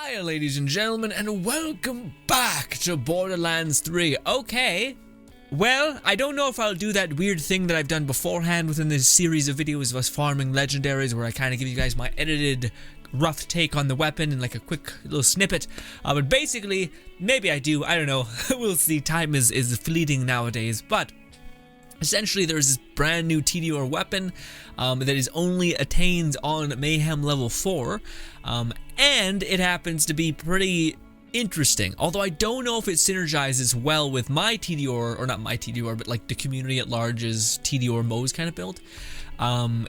Hi ladies and gentlemen, and welcome back to Borderlands 3. Okay, well, I don't know if I'll do that weird thing that I've done beforehand within this series of videos of us farming legendaries, where I kind of give you guys my edited rough take on the weapon and like a quick little snippet, but basically, maybe I do, I don't know. We'll see. Time is fleeting nowadays, but essentially, there's this brand new TDR weapon that is only attained on Mayhem level 4, and it happens to be pretty interesting. Although I don't know if it synergizes well with my TDR, or not my TDR, but like the community at large's TDR Mo's kind of build.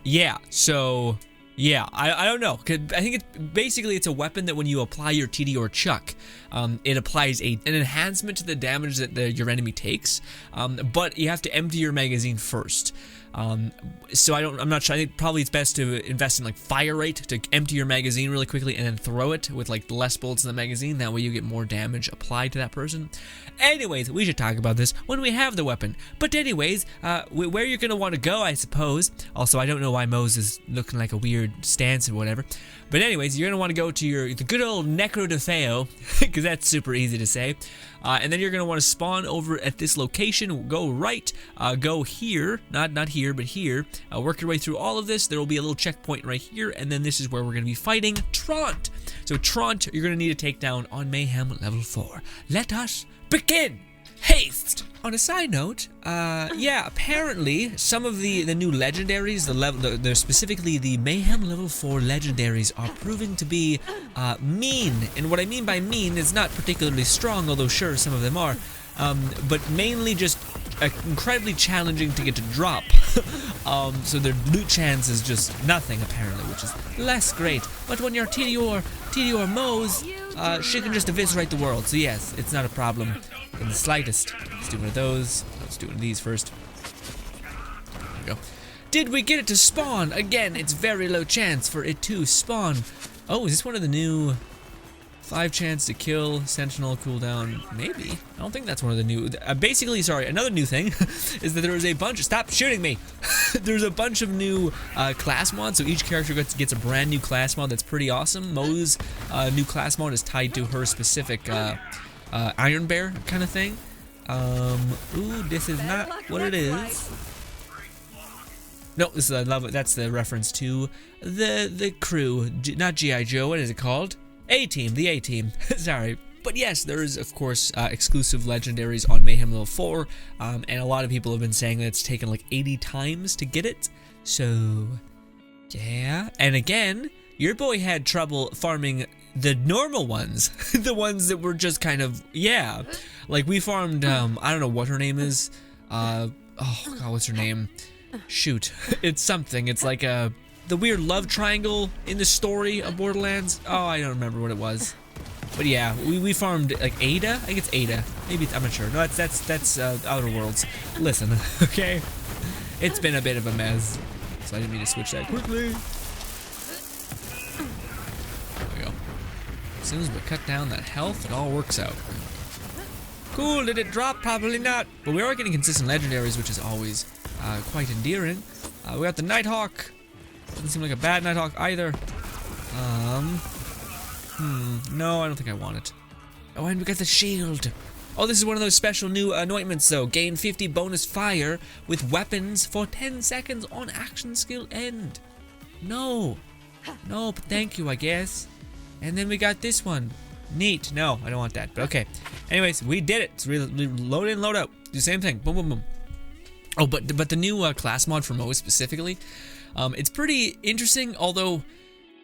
Yeah, so yeah, I don't know. I think it's a weapon that when you apply your TDR chuck, it applies an enhancement to the damage that your enemy takes, but you have to empty your magazine first. So I'm not sure. I think probably it's best to invest in like fire rate to empty your magazine really quickly and then throw it with like less bullets in the magazine. That way you get more damage applied to that person. Anyways, we should talk about this when we have the weapon. But anyways, where you're gonna want to go, I suppose. Also, I don't know why Mose is looking like a weird stance or whatever. But anyways, you're gonna want to go to the good old Necro de Feo, because that's super easy to say. And then you're gonna want to spawn over at this location. Go right, go here, not here, but here. Work your way through all of this. There will be a little checkpoint right here, and then this is where we're gonna be fighting Trant. So Trant, you're gonna need to take down on Mayhem level 4. Let us begin. Haste! On a side note, yeah, apparently some of the new legendaries, they're specifically the Mayhem level 4 legendaries, are proving to be mean. And what I mean by mean is not particularly strong, although sure, some of them are, but mainly just incredibly challenging to get to drop. So their loot chance is just nothing, apparently, which is less great. But when you're TDR Mose, she can just eviscerate the world, so yes, it's not a problem in the slightest. Let's do one of those. Let's do one of these first. There we go. Did we get it to spawn? Again, it's very low chance for it to spawn. Oh, is this one of the new 5 chance to kill Sentinel cooldown? Maybe. I don't think that's one of the new. Basically, sorry, another new thing is that there is a bunch. Stop shooting me! There's a bunch of new class mods, so each character gets a brand new class mod that's pretty awesome. Mo's new class mod is tied to her specific Iron Bear kind of thing. Ooh, this is not what it is. No, this is I love it. That's the reference to the crew, not G.I. Joe. What is it called? A-Team, the A-Team. Sorry. But yes, there is, of course, exclusive legendaries on Mayhem level 4, and a lot of people have been saying that it's taken like 80 times to get it. So, yeah. And again, your boy had trouble farming the normal ones. The ones that were just kind of, yeah. Like, we farmed, I don't know what her name is. Oh, God, what's her name? Shoot. It's something. It's like the weird love triangle in the story of Borderlands. Oh, I don't remember what it was. But yeah, we farmed like Ada. I think it's Ada. Maybe I'm not sure. No, that's Outer Worlds. Listen, okay. It's been a bit of a mess, so I didn't mean to switch that quickly. There we go. As soon as we cut down that health, it all works out. Cool. Did it drop? Probably not. But we are getting consistent legendaries, which is always quite endearing. We got the Nighthawk. Doesn't seem like a bad Nighthawk either. No, I don't think I want it. Oh, and we got the shield. Oh, this is one of those special new anointments, though. Gain 50 bonus fire with weapons for 10 seconds on action skill end. No, but thank you, I guess. And then we got this one. Neat. No, I don't want that, but okay. Anyways, we did it. It's really load in, load out. Do the same thing. Boom, boom, boom. Oh, but the new class mod for Moe specifically, it's pretty interesting, although,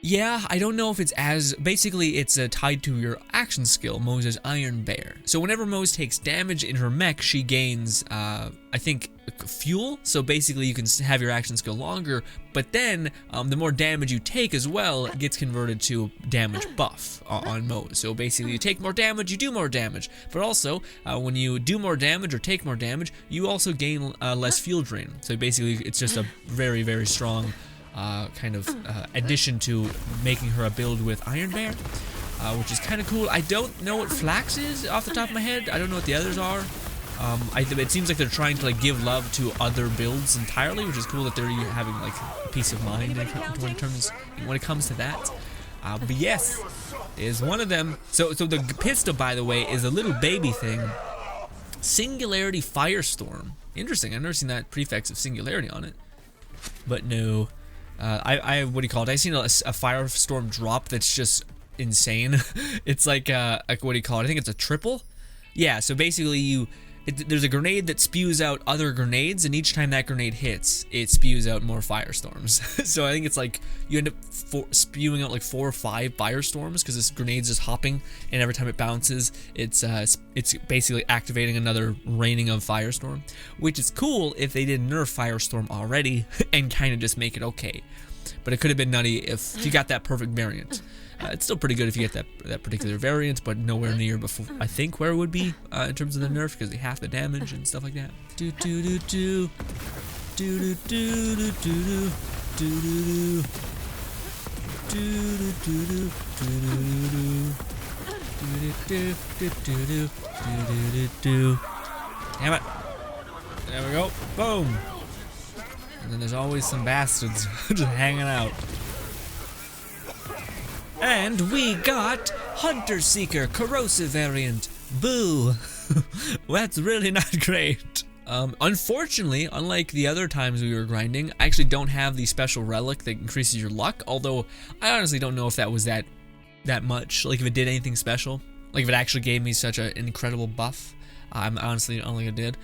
yeah, I don't know if it's as, basically it's tied to your action skill, Mose's Iron Bear. So whenever Mose takes damage in her mech, she gains, I think, fuel, so basically you can have your action skill longer, but then the more damage you take as well, it gets converted to damage buff on Mose. So basically you take more damage, you do more damage, but also when you do more damage or take more damage, you also gain less fuel drain. So basically it's just a very, very strong kind of addition to making her a build with Iron Bear, which is kind of cool. I don't know what Flax is off the top of my head. I don't know what the others are. It seems like they're trying to like give love to other builds entirely, which is cool that they're having like peace of mind when it comes to that. But yes, is one of them. So the pistol, by the way, is a little baby thing. Singularity Firestorm. Interesting. I've never seen that prefix of singularity on it. But no. I what do you call it? I've seen a Firestorm drop that's just insane. It's like what do you call it? I think it's a triple. Yeah, so basically there's a grenade that spews out other grenades, and each time that grenade hits, it spews out more firestorms. So I think it's like you end up spewing out like 4 or 5 firestorms because this grenade's just hopping, and every time it bounces, it's basically activating another raining of firestorm, which is cool if they didn't nerf firestorm already and kind of just make it okay. But it could have been nutty if you got that perfect variant. It's still pretty good if you get that particular variant, but nowhere near before I think where it would be in terms of the nerf, because they half the damage and stuff like that. Do do do do do do do do do do do do. Damn it! There we go. Boom. And then there's always some bastards just hanging out. And we got Hunter Seeker Corrosive variant. Boo. That's really not great. Unfortunately, unlike the other times we were grinding, I actually don't have the special relic that increases your luck, although I honestly don't know if that was that much, like if it did anything special, like if it actually gave me such an incredible buff. I'm honestly don't think it did.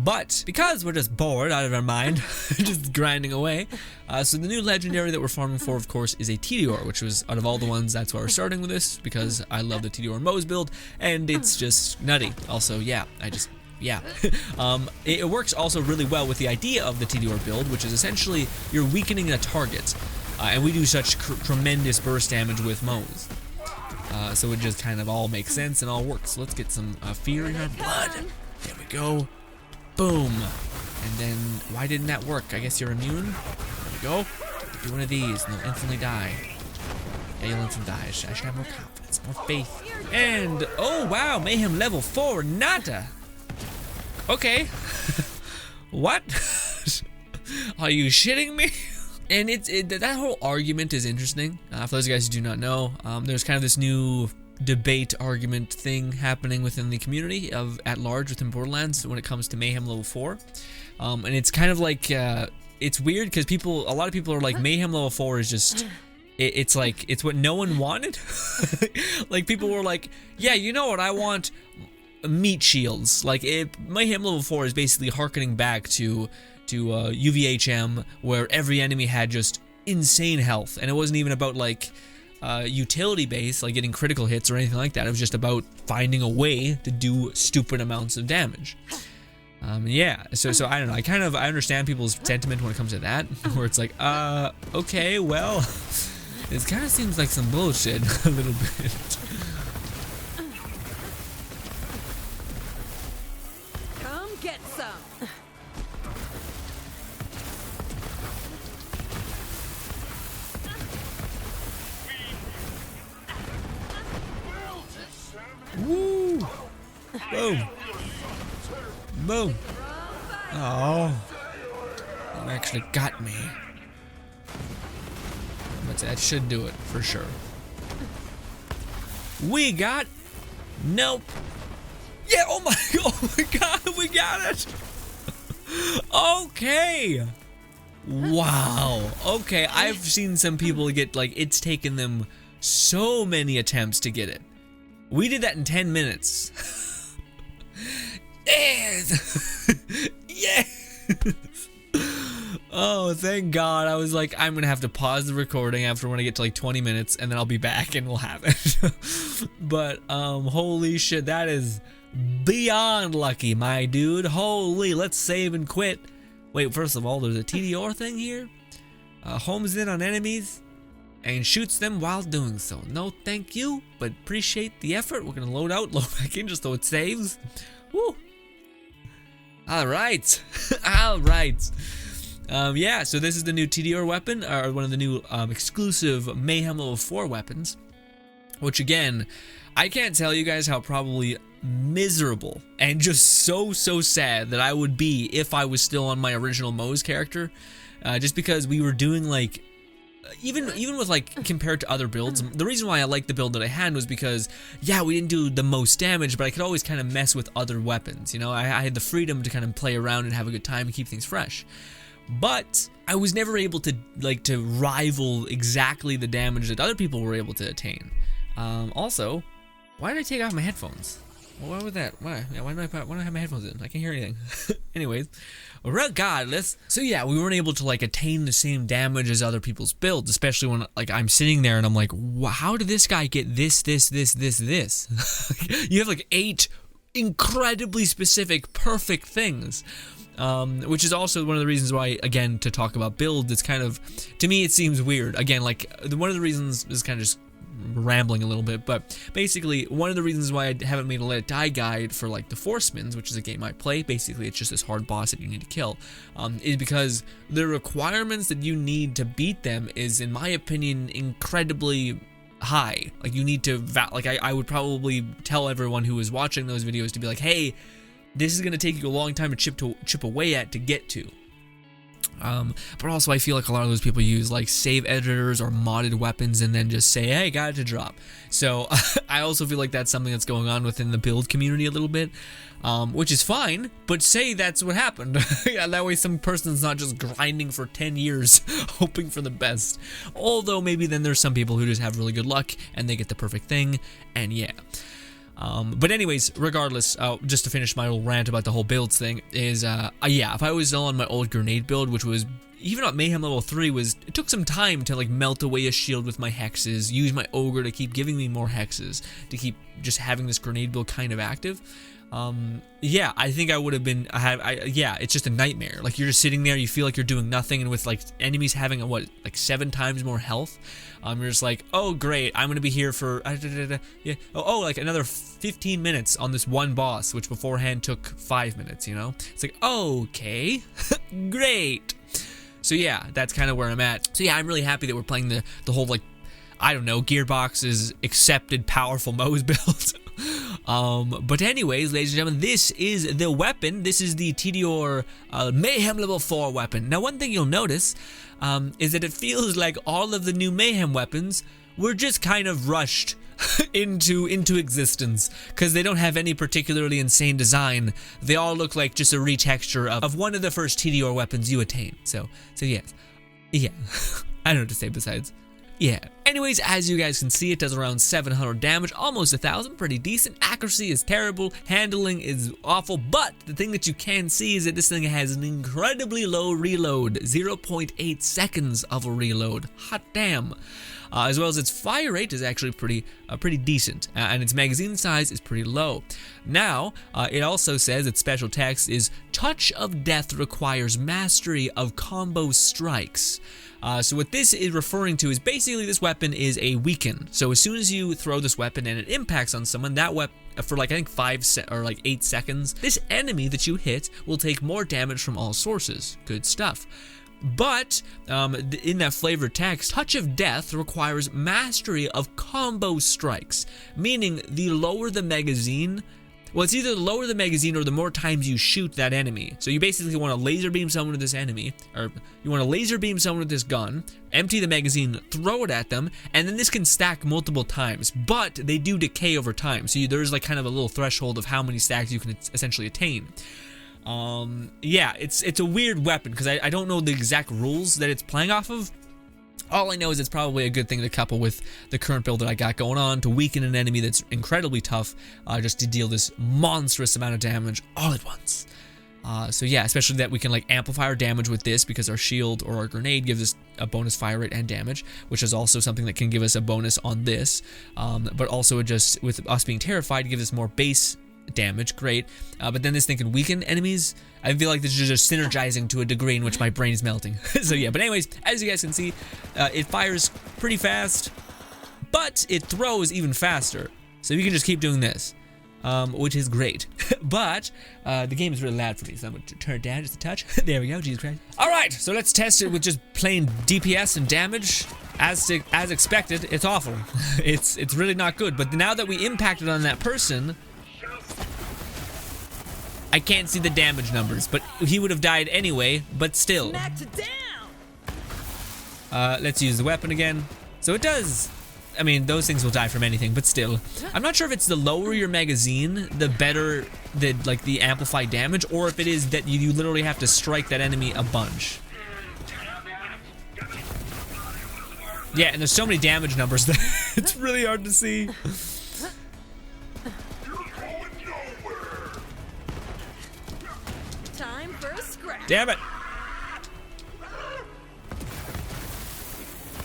But because we're just bored out of our mind, just grinding away, so the new legendary that we're farming for, of course, is a Tediore, which was, out of all the ones, that's why we're starting with this, because I love the Tediore Moze build, and it's just nutty. Also, yeah, it works also really well with the idea of the Tediore build, which is essentially you're weakening a target, and we do such tremendous burst damage with Moze. So it just kind of all makes sense and all works. So let's get some fear in our blood. There we go. Boom. And then, why didn't that work? I guess you're immune. There we go. Do one of these and they'll instantly die. Yeah, you'll instantly die. I should have more confidence, more faith. And, oh wow, Mayhem level 4, nada. Okay. What? Are you shitting me? And that whole argument is interesting. For those of you guys who do not know, there's kind of this new debate argument thing happening within the community at large within Borderlands when it comes to Mayhem level 4. And it's kind of like, it's weird because a lot of people are like, Mayhem level 4 is just, it's like, it's what no one wanted. Like people were like, yeah, you know what, I want meat shields. Like Mayhem level 4 is basically harkening back to UVHM, where every enemy had just insane health, and it wasn't even about like utility base, like getting critical hits or anything like that. It was just about finding a way to do stupid amounts of damage. Yeah, so I don't know, I understand people's sentiment when it comes to that, where it's like, okay, well, it kind of seems like some bullshit a little bit. Come get some. Woo! Boom! Boom! Oh, you actually got me. But that should do it for sure. We got. Nope. Yeah. Oh my God! We got it. Okay. Wow. Okay. I've seen some people get like it's taken them so many attempts to get it. We did that in 10 minutes. Yes! Yes! Oh, thank God. I was like, I'm gonna have to pause the recording after when I get to like 20 minutes, and then I'll be back and we'll have it. But, holy shit, that is beyond lucky, my dude. Holy, let's save and quit. Wait, first of all, there's a Tediore thing here. Homes in on enemies and shoots them while doing so. No thank you, but appreciate the effort. We're gonna load out, load back in just so it saves. Woo! Alright. Alright. Yeah, so this is the new Tediore weapon, or one of the new exclusive Mayhem level 4 weapons. Which again, I can't tell you guys how probably miserable and just so sad that I would be if I was still on my original Moze character. Just because we were doing like even with like compared to other builds, the reason why I like the build that I had was because, yeah, we didn't do the most damage, but I could always kind of mess with other weapons. You know, I had the freedom to kind of play around and have a good time and keep things fresh. But I was never able to rival exactly the damage that other people were able to attain. Also, why did I take off my headphones? Why would that? Why? Yeah, why do I have my headphones in? I can't hear anything. Anyways, regardless. So yeah, we weren't able to like attain the same damage as other people's builds, especially when like I'm sitting there and I'm like, wow, how did this guy get this? You have like 8 incredibly specific, perfect things. Which is also one of the reasons why, again, to talk about builds, it's kind of, to me, it seems weird. Again, like, one of the reasons is kind of just rambling a little bit, but basically, one of the reasons why I haven't made a Let It Die guide for, like, the Forcemans, which is a game I play, basically, it's just this hard boss that you need to kill, is because the requirements that you need to beat them is, in my opinion, incredibly high. Like, you need to, I would probably tell everyone who is watching those videos to be like, hey, this is going to take you a long time to chip away at to get to. But also I feel like a lot of those people use like save editors or modded weapons and then just say, hey, got it to drop. So I also feel like that's something that's going on within the build community a little bit, which is fine, but say that's what happened. That way some person's not just grinding for 10 years hoping for the best. Although maybe then there's some people who just have really good luck and they get the perfect thing, and yeah. But anyways, regardless, just to finish my little rant about the whole builds thing, is, yeah, if I was still on my old grenade build, which was, even at Mayhem level 3, it took some time to, like, melt away a shield with my hexes, use my ogre to keep giving me more hexes, to keep just having this grenade build kind of active. Yeah, I think I would have been, yeah, it's just a nightmare. Like, you're just sitting there, you feel like you're doing nothing, and with, like, enemies having, like 7 times more health, you're just like, oh, great, I'm gonna be here for, yeah, like, another 15 minutes on this one boss, which beforehand took 5 minutes, you know? It's like, okay, great. So, yeah, that's kind of where I'm at. So, yeah, I'm really happy that we're playing the whole, like, I don't know, Gearbox's accepted powerful Moe's build. But anyways, ladies and gentlemen, this is the weapon. This is the TDR Mayhem level 4 weapon. Now, one thing you'll notice is that it feels like all of the new Mayhem weapons were just kind of rushed into existence, because they don't have any particularly insane design. They all look like just a retexture of one of the first TDR weapons you attain. So yes. Yeah. I don't know what to say besides. Yeah. Anyways, as you guys can see, it does around 700 damage, almost 1,000, pretty decent. Accuracy is terrible, handling is awful, but the thing that you can see is that this thing has an incredibly low reload, 0.8 seconds of a reload. Hot damn. As well as its fire rate is actually pretty decent, and its magazine size is pretty low. Now, it also says its special text is, Touch of Death requires mastery of combo strikes. So what this is referring to is basically this weapon is a weaken. So as soon as you throw this weapon and it impacts on someone, that weapon, for like I think 8 seconds, this enemy that you hit will take more damage from all sources. Good stuff. But in that flavored text, Touch of Death requires mastery of combo strikes, meaning the lower the magazine, well, it's either the lower the magazine or the more times you shoot that enemy. So you basically want to laser beam someone with this enemy, or you want to laser beam someone with this gun, empty the magazine, throw it at them, and then this can stack multiple times, but they do decay over time. So there's like kind of a little threshold of how many stacks you can essentially attain. Yeah, it's a weird weapon because I don't know the exact rules that it's playing off of. All I know is it's probably a good thing to couple with the current build that I got going on to weaken an enemy that's incredibly tough, just to deal this monstrous amount of damage all at once. So yeah, especially that we can like amplify our damage with this because our shield or our grenade gives us a bonus fire rate and damage, which is also something that can give us a bonus on this. But also just with us being terrified, gives us more base damage, great. But then this thing can weaken enemies. I feel like this is just synergizing to a degree in which my brain is melting. So yeah, but anyways, as you guys can see, it fires pretty fast, but it throws even faster. So you can just keep doing this, which is great. But the game is really loud for me, so I'm going to turn it down just a touch. There we go, Jesus Christ. All right, so let's test it with just plain DPS and damage. As expected, it's awful. It's really not good. But now that we impacted on that person, I can't see the damage numbers, but he would have died anyway, but still. Let's use the weapon again. So it does. I mean, those things will die from anything, but still. I'm not sure if it's the lower your magazine, the better the amplified damage, or if it is that you literally have to strike that enemy a bunch. Yeah, and there's so many damage numbers that it's really hard to see. Time for a scrap. Damn it.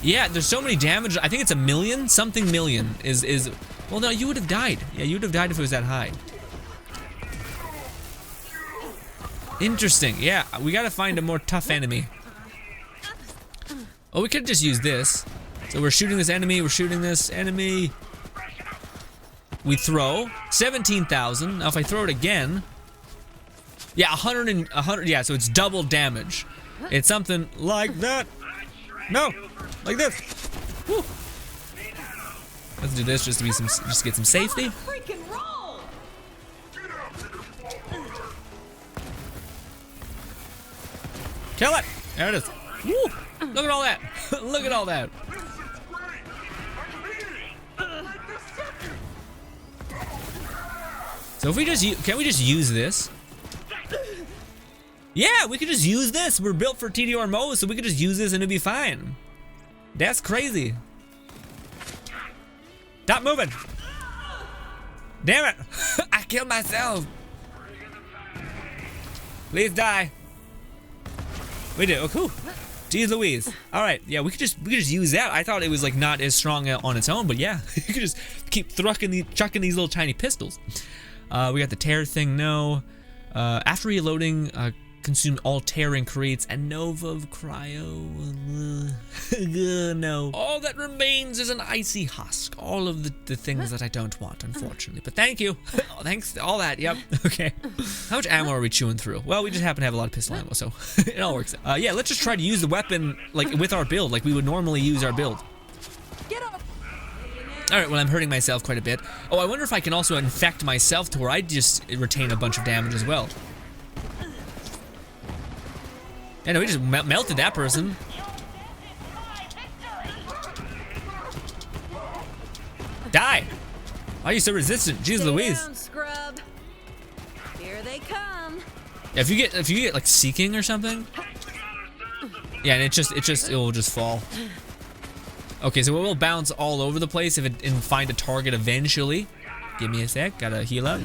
Yeah, there's so many damage. I think it's 1 million, something million is well, no, you would have died. Yeah, you would have died if it was that high. Interesting. Yeah, we gotta find a more tough enemy. Oh, we could just use this. So we're shooting this enemy, we're shooting this enemy. We throw 17,000. Now if I throw it again, yeah, 100, yeah, so it's double damage. It's something like that. No, like this. Woo. Let's do this just to be just to get some safety. Freaking roll. Kill it. There it is. Woo. Look at all that. Look at all that. So if we just can we just use this? Yeah, we could just use this. We're built for TDR mode, so we could just use this and it'd be fine. That's crazy. Stop moving. Damn it. I killed myself. Please die. We did. Oh, cool. Jeez Louise. All right. Yeah, we could just use that. I thought it was like not as strong on its own, but yeah, you could just keep chucking these little tiny pistols. We got the tear thing. No. After reloading, consume all tearing creates a nova of cryo. No. All that remains is an icy husk. All of the things that I don't want, unfortunately. But thank you. Oh, thanks. All that. Yep. Okay. How much ammo are we chewing through? Well, we just happen to have a lot of pistol ammo, so it all works. Yeah, let's just try to use the weapon like with our build, like we would normally use our build. Get up. All right, well, I'm hurting myself quite a bit. Oh, I wonder if I can also infect myself to where I just retain a bunch of damage as well. Yeah, no, we just melted that person. Die! Why are you so resistant? Jeez Stay Louise. down, scrub. Here they come. Yeah, if you get like seeking or something. Yeah, and it will just fall. Okay, so it will bounce all over the place if it and find a target eventually. Give me a sec, gotta heal up.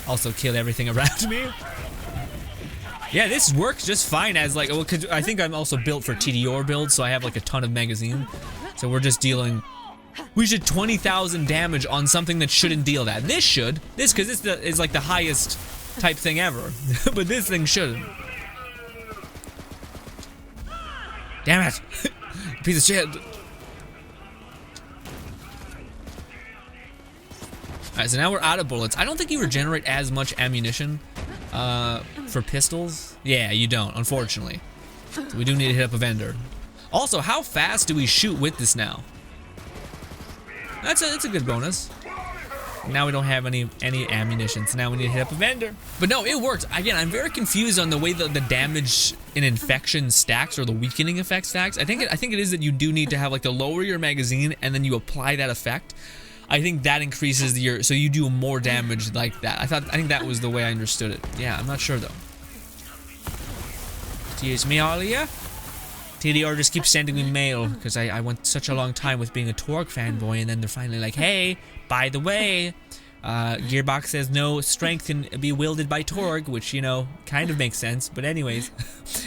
Also kill everything around me. Yeah, this works just fine as like, well, cause I think I'm also built for TDR build, so I have like a ton of magazine. So we're just dealing, we should 20,000 damage on something that shouldn't deal that. This should, cause this is like the highest type thing ever, but this thing shouldn't. Damn it, piece of shit. Alright, so now we're out of bullets. I don't think you regenerate as much ammunition for pistols. Yeah, you don't, unfortunately. So we do need to hit up a vendor. Also, how fast do we shoot with this now? That's a good bonus. Now we don't have any ammunition, so now we need to hit up a vendor. But no, it works. Again, I'm very confused on the way that the damage in infection stacks or the weakening effect stacks. I think it is that you do need to have like to lower your magazine and then you apply that effect. I think that increases so you do more damage like that. I think that was the way I understood it. Yeah, I'm not sure though. Excuse me, Alia. TDR just keeps sending me mail because I went such a long time with being a Torgue fanboy, and then they're finally like, hey, by the way, Gearbox says no strength can be wielded by Torgue, which, you know, kind of makes sense. But anyways,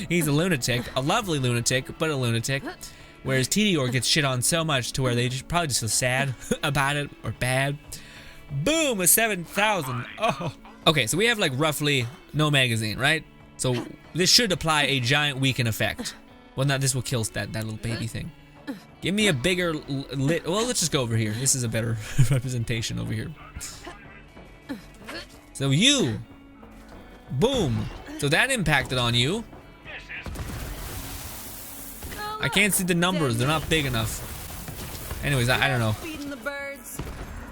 he's a lunatic, a lovely lunatic, but a lunatic. Whereas TDR gets shit on so much to where they probably just feel sad about it or bad. Boom, a 7,000. Oh. Okay, so we have like roughly no magazine, right? So this should apply a giant weaken effect. Well, now this will kill that little baby thing. Give me a bigger lit. Well, let's just go over here. This is a better representation over here. So you, boom. So that impacted on you. I can't see the numbers. They're not big enough. Anyways, I don't know. Feeding the birds.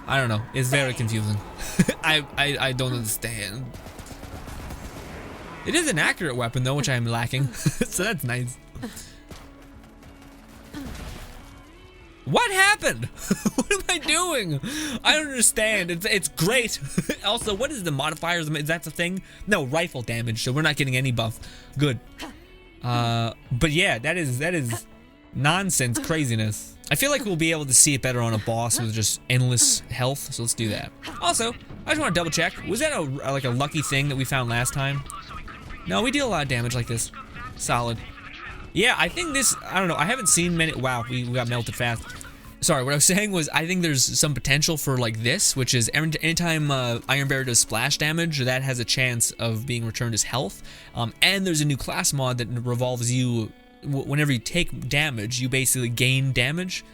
I don't know. It's very confusing. I don't understand. It is an accurate weapon though, which I'm lacking. So that's nice. What happened? What am I doing? I don't understand. It's great. Also, what is the modifiers? Is that the thing? No, rifle damage, so we're not getting any buff. Good. But yeah, that is nonsense craziness. I feel like we'll be able to see it better on a boss with just endless health, so let's do that. Also, I just want to double check. Was that like a lucky thing that we found last time? No, we deal a lot of damage like this. Solid. Yeah, I think this, I don't know, I haven't seen many, wow, we got melted fast. Sorry, what I was saying was I think there's some potential for like this, which is anytime Iron Bearer does splash damage, that has a chance of being returned as health. And there's a new class mod that revolves you, whenever you take damage, you basically gain damage,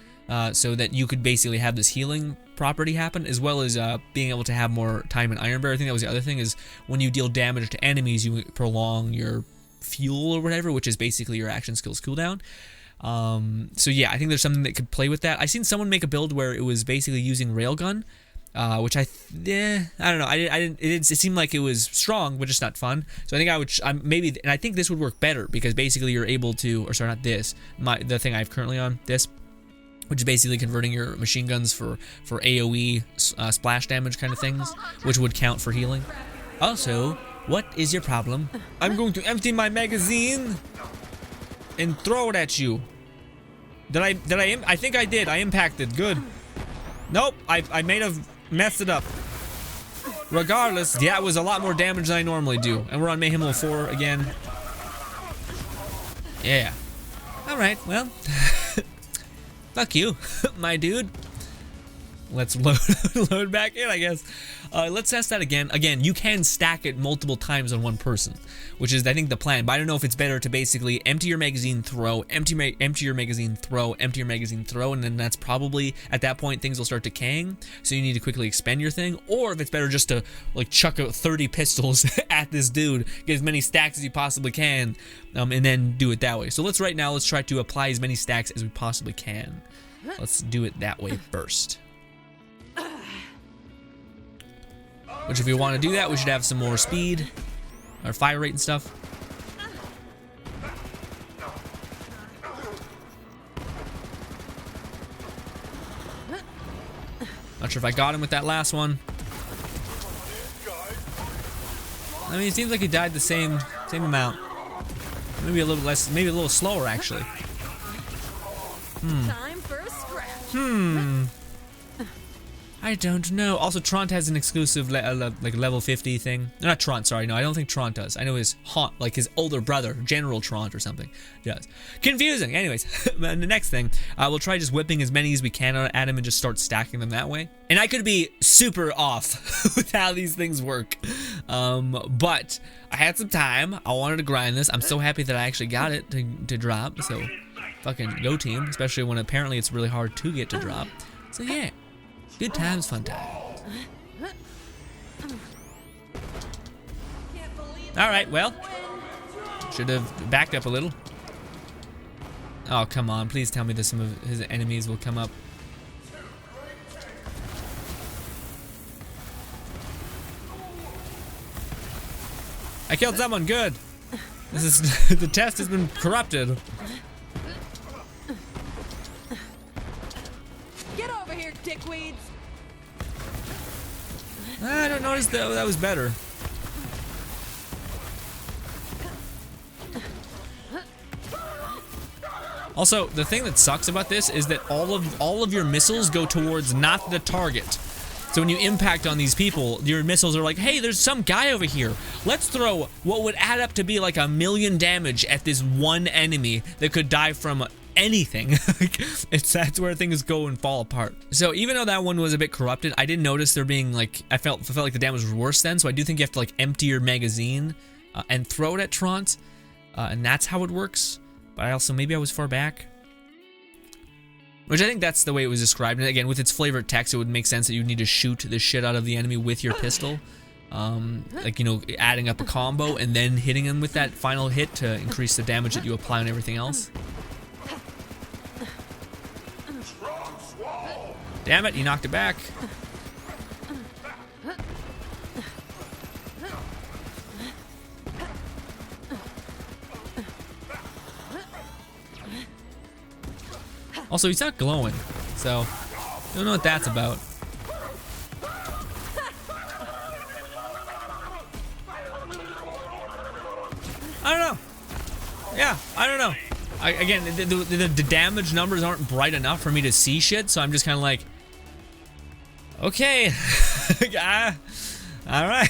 so that you could basically have this healing property happen, as well as being able to have more time in Iron Bearer. I think that was the other thing, is when you deal damage to enemies, you prolong your fuel or whatever, which is basically your action skills cooldown. So yeah, I think there's something that could play with that. I seen someone make a build where it was basically using railgun, which I don't know. It seemed like it was strong, but just not fun. So I think maybe, and I think this would work better because basically you're able to, or sorry, not this, the thing I have currently on, this, which is basically converting your machine guns for AoE splash damage kind of things, which would count for healing. Also, what is your problem? I'm going to empty my magazine and throw it at you. Did I think I did. I impacted. Good. Nope. I may have messed it up. Regardless, yeah, it was a lot more damage than I normally do. And we're on Mayhem level 4 again. Yeah. Alright, well. Fuck you, my dude. Let's load back in, I guess. Let's test that again. Again, you can stack it multiple times on one person, which is, I think, the plan. But I don't know if it's better to basically empty your magazine, throw, empty your magazine, throw, empty your magazine, throw, and then that's probably, at that point, things will start decaying, so you need to quickly expend your thing. Or if it's better just to, like, chuck out 30 pistols at this dude, get as many stacks as you possibly can, and then do it that way. So let's try to apply as many stacks as we possibly can. Let's do it that way first. Which, if we want to do that, we should have some more speed, or fire rate and stuff. Not sure if I got him with that last one. I mean, it seems like he died the same amount. Maybe a little less, maybe a little slower, actually. Time for a scratch. I don't know. Also, Trant has an exclusive like level 50 thing. Not Trant, sorry. No, I don't think Trant does. I know his like his older brother, General Trant or something, does. Confusing. Anyways, the next thing, we'll try just whipping as many as we can at him and just start stacking them that way. And I could be super off with how these things work, but I had some time. I wanted to grind this. I'm so happy that I actually got it to drop. So, fucking go team, especially when apparently it's really hard to get to drop. So yeah. Good times, fun time. Alright, well. Should have backed up a little. Oh, come on. Please tell me that some of his enemies will come up. I killed someone. Good. This is the test has been corrupted. Dickweeds. I don't notice that was better. Also, the thing that sucks about this is that all of your missiles go towards not the target. So when you impact on these people, your missiles are like, hey, there's some guy over here. Let's throw what would add up to be like 1,000,000 damage at this one enemy that could die from anything. That's where things go and fall apart. So even though that one was a bit corrupted, I didn't notice there being like, I felt like the damage was worse then. So I do think you have to like empty your magazine and throw it at Trant, and that's how it works. But maybe I was far back, which I think that's the way it was described. And again, with its flavored text, it would make sense that you need to shoot the shit out of the enemy with your pistol, like, you know, adding up a combo and then hitting him with that final hit to increase the damage that you apply on everything else. Damn it, he knocked it back. Also, he's not glowing. So, don't know what that's about. I don't know. Yeah, I don't know. Again, the damage numbers aren't bright enough for me to see shit, so I'm just kind of like, okay. All right.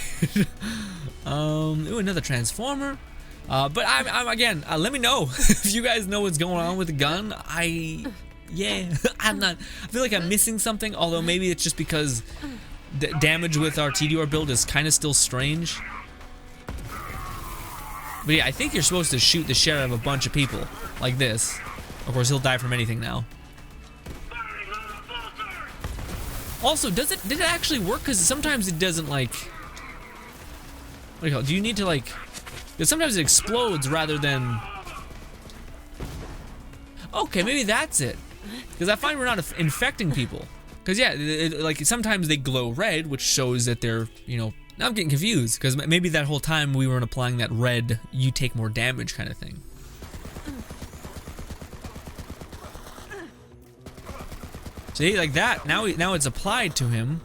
Ooh, another transformer. But I'm again, let me know if you guys know what's going on with the gun. Yeah, I feel like I'm missing something, although maybe it's just because the damage with our TDR build is kind of still strange. But yeah, I think you're supposed to shoot the shit out of a bunch of people, like this. Of course, he'll die from anything now. Also, did it actually work? Because sometimes it doesn't, like... What do you call it? Do you need to, like... Because sometimes it explodes rather than... Okay, maybe that's it. Because I find we're not infecting people. Because yeah, like sometimes they glow red, which shows that they're, you know... Now I'm getting confused, because maybe that whole time we weren't applying that red, you take more damage kind of thing. See, like that. Now it's applied to him,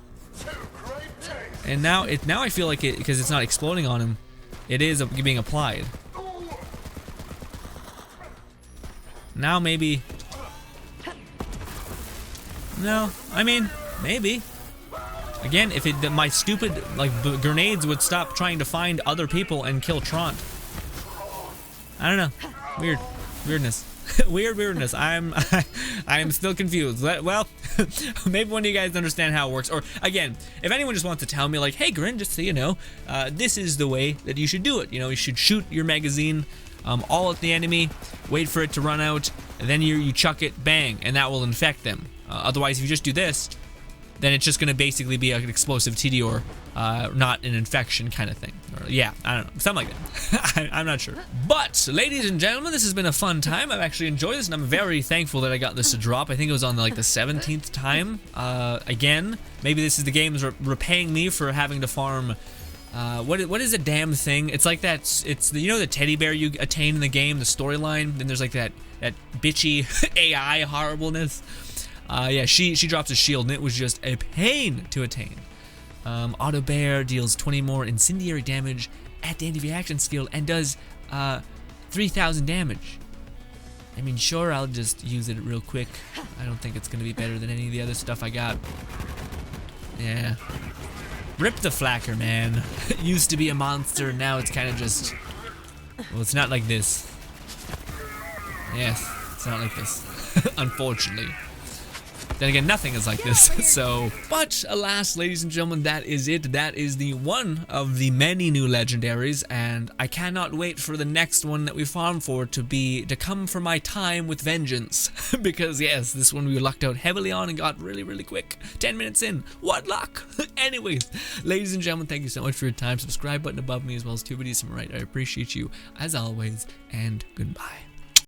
and now I feel like it, because it's not exploding on him, it is being applied. Now maybe. No, I mean maybe. Again, if my stupid grenades would stop trying to find other people and kill Trant. I don't know. Weirdness. Weirdness. I am still confused. Well, maybe one of you guys understand how it works. Or again, if anyone just wants to tell me like, hey Grin, just so you know, this is the way that you should do it. You know, you should shoot your magazine all at the enemy, wait for it to run out, and then you chuck it, bang, and that will infect them. Otherwise, if you just do this, then it's just going to basically be an explosive TDR, not an infection kind of thing. Or, yeah, I don't know, something like that. I'm not sure. But, ladies and gentlemen, this has been a fun time. I've actually enjoyed this, and I'm very thankful that I got this to drop. I think it was on like the 17th time. Again, maybe this is the game's repaying me for having to farm. What is a damn thing? It's like that. It's you know the teddy bear you attain in the game, the storyline. Then there's like that bitchy AI horribleness. Yeah, she drops a shield, and it was just a pain to attain. Auto Bear deals 20 more incendiary damage at the end of your action skill and does 3,000 damage. I mean, sure, I'll just use it real quick. I don't think it's gonna be better than any of the other stuff I got. Yeah. Rip the Flacker, man. It used to be a monster, now it's kind of just... Well, it's not like this. Yes, it's not like this. Unfortunately. Then again, nothing is like this, so... But, alas, ladies and gentlemen, that is it. That is the one of the many new legendaries, and I cannot wait for the next one that we farm for to come for my time with vengeance. Because, yes, this one we lucked out heavily on and got really, really quick. 10 minutes in. What luck! Anyways, ladies and gentlemen, thank you so much for your time. Subscribe button above me as well as 2 videos to my right. I appreciate you, as always, and goodbye.